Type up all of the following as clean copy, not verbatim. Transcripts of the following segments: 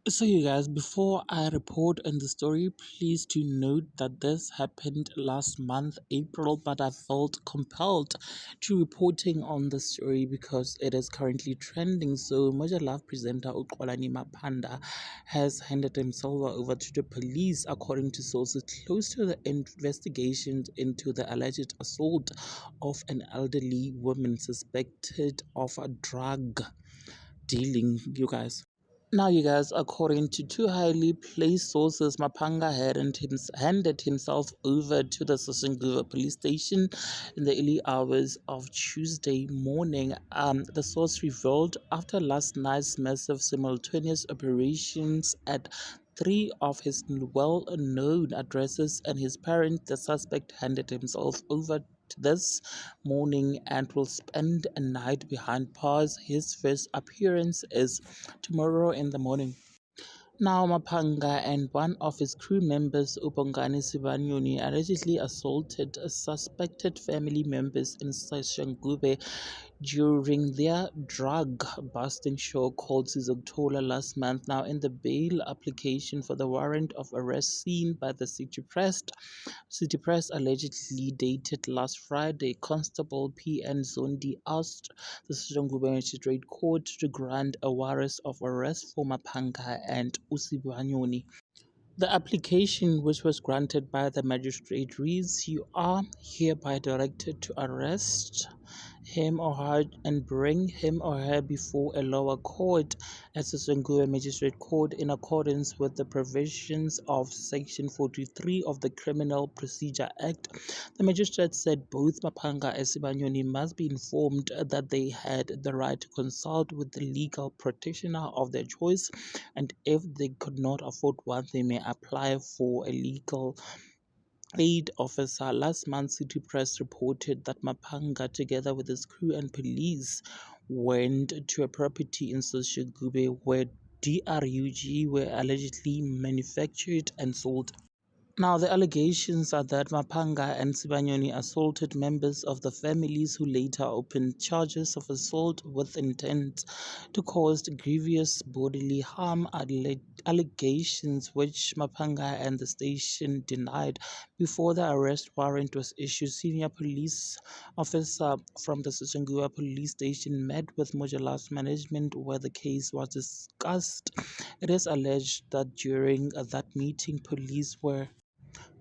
So, you guys, before I report on the story, please do note that this happened last month, April, but I felt compelled to reporting on the story because it is currently trending. So, Moja Love presenter Xolani Panda has handed himself over to the police, according to sources close to the investigations into the alleged assault of an elderly woman suspected of a drug dealing, you guys. Now, you guys, according to two highly placed sources, Mapanga handed himself over to the Soshanguve police station in the early hours of Tuesday morning. The source revealed after last night's massive simultaneous operations at three of his well known addresses and his parents, the suspect handed himself over this morning and will spend a night behind bars. His first appearance is tomorrow in the morning. Now, Mapanga and one of his crew members, Ubongani Sibanyoni, allegedly assaulted suspected family members in Sashangube during their drug busting show called Sizoktola last month. Now, in the bail application for the warrant of arrest seen by the City Press allegedly dated last Friday, Constable P.N. Zondi asked the Soshanguve Magistrate Court to grant a warrant of arrest for Mapanga and Usibanyoni. The application, which was granted by the magistrate, reads: You are hereby directed to arrest him or her and bring him or her before a lower court as the Soshanguve Magistrate Court in accordance with the provisions of Section 43 of the Criminal Procedure Act. The magistrate said both Mapanga and Sibanyoni must be informed that they had the right to consult with the legal practitioner of their choice, and if they could not afford one, they may apply for a legal aid officer. Last month, City Press reported that Mapanga, together with his crew and police, went to a property in Soshigube where DRUG were allegedly manufactured and sold. Now, the allegations are that Mapanga and Sibanyoni assaulted members of the families who later opened charges of assault with intent to cause grievous bodily harm, allegations which Mapanga and the station denied. Before the arrest warrant was issued, senior police officer from the Soshanguve police station met with Mojalas management where the case was discussed. It is alleged that during that meeting,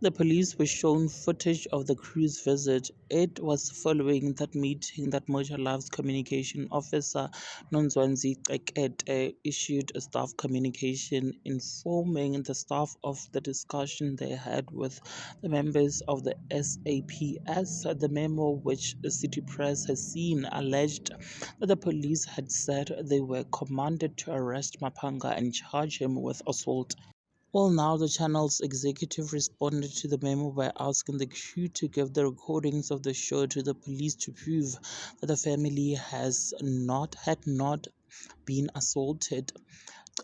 the police were shown footage of the crew's visit. It was following that meeting that Moja Love's communication officer, Nonzwanzi Tekete, issued a staff communication informing the staff of the discussion they had with the members of the SAPS. The memo, which the City Press has seen, alleged that the police had said they were commanded to arrest Mapanga and charge him with assault. Well, now the channel's executive responded to the memo by asking the crew to give the recordings of the show to the police to prove that the family had not been assaulted.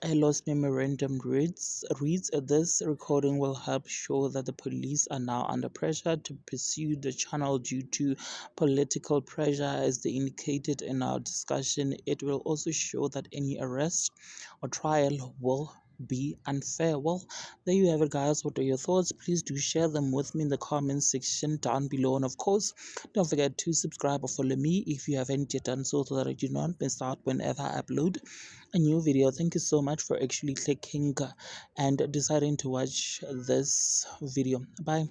Elo's memorandum reads: This recording will help show that the police are now under pressure to pursue the channel due to political pressure, as they indicated in our discussion. It will also show that any arrest or trial will be unfair. Well, there you have it, guys. What are your thoughts? Please do share them with me in the comments section down below. And of course, don't forget to subscribe or follow me if you haven't yet done so that I do not miss out whenever I upload a new video. Thank you so much for actually clicking and deciding to watch this video. Bye.